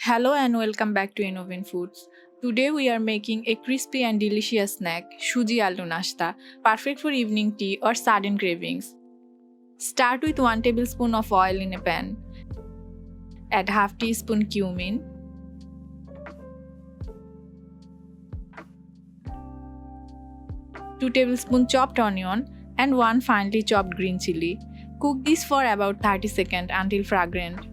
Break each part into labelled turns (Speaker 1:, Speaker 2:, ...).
Speaker 1: Hello and welcome back to Innovin Foods. Today we are making a crispy and delicious snack, Suji Aloo Nashta, perfect for evening tea or sudden cravings. Start with 1 tablespoon of oil in a pan. Add half teaspoon cumin, 2 tablespoon chopped onion and 1 finely chopped green chili. Cook this for about 30 seconds until fragrant.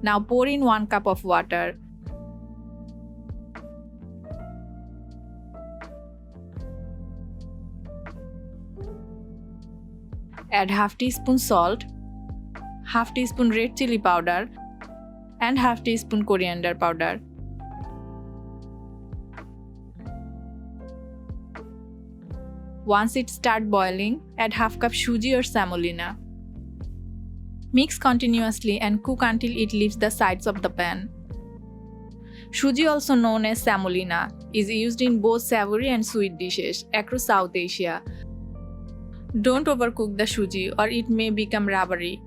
Speaker 1: Now pour in 1 cup of water. Add half teaspoon salt, half teaspoon red chili powder and half teaspoon coriander powder. Once it starts boiling, add half cup suji or semolina. Mix continuously and cook until it leaves the sides of the pan. Suji, also known as semolina, is used in both savory and sweet dishes across South Asia. Don't overcook the suji or it may become rubbery.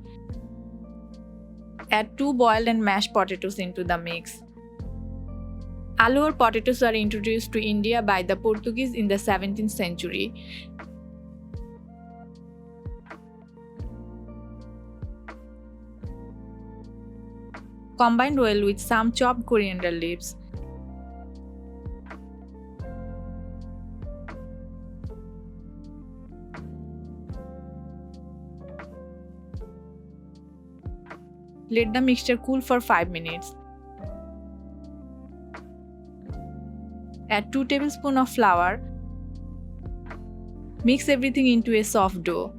Speaker 1: Add 2 boiled and mashed potatoes into the mix. Aloo or potatoes were introduced to India by the Portuguese in the 17th century. Combined well with some chopped coriander leaves. Let the mixture cool for 5 minutes. Add 2 tablespoons of flour. Mix everything into a soft dough.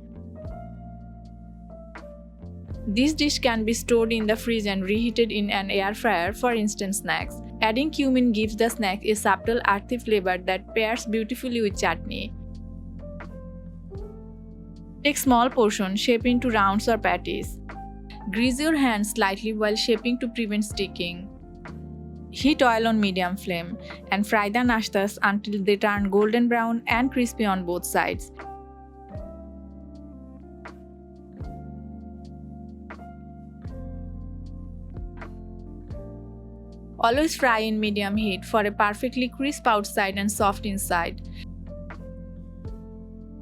Speaker 1: This dish can be stored in the fridge and reheated in an air fryer for instant snacks. Adding cumin gives the snack a subtle earthy flavor that pairs beautifully with chutney. Take small portions, shape into rounds or patties. Grease your hands slightly while shaping to prevent sticking. Heat oil on medium flame and fry the nashtas until they turn golden brown and crispy on both sides. Always fry in medium heat for a perfectly crisp outside and soft inside.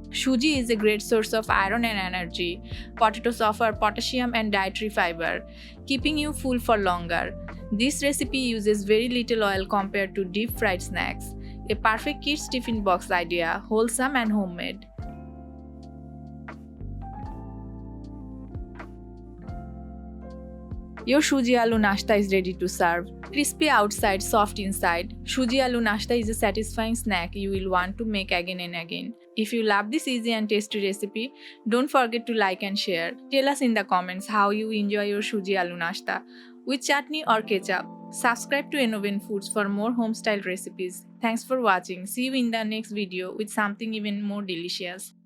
Speaker 1: Suji is a great source of iron and energy. Potatoes offer potassium and dietary fiber, keeping you full for longer. This recipe uses very little oil compared to deep fried snacks. A perfect kids' tiffin box idea, wholesome and homemade. Your Suji Aloo Nashta is ready to serve. Crispy outside, soft inside. Suji Aloo Nashta is a satisfying snack you will want to make again and again. If you love this easy and tasty recipe, don't forget to like and share. Tell us in the comments how you enjoy your Suji Aloo Nashta, with chutney or ketchup. Subscribe to Innovin Foods for more home-style recipes. Thanks for watching. See you in the next video with something even more delicious.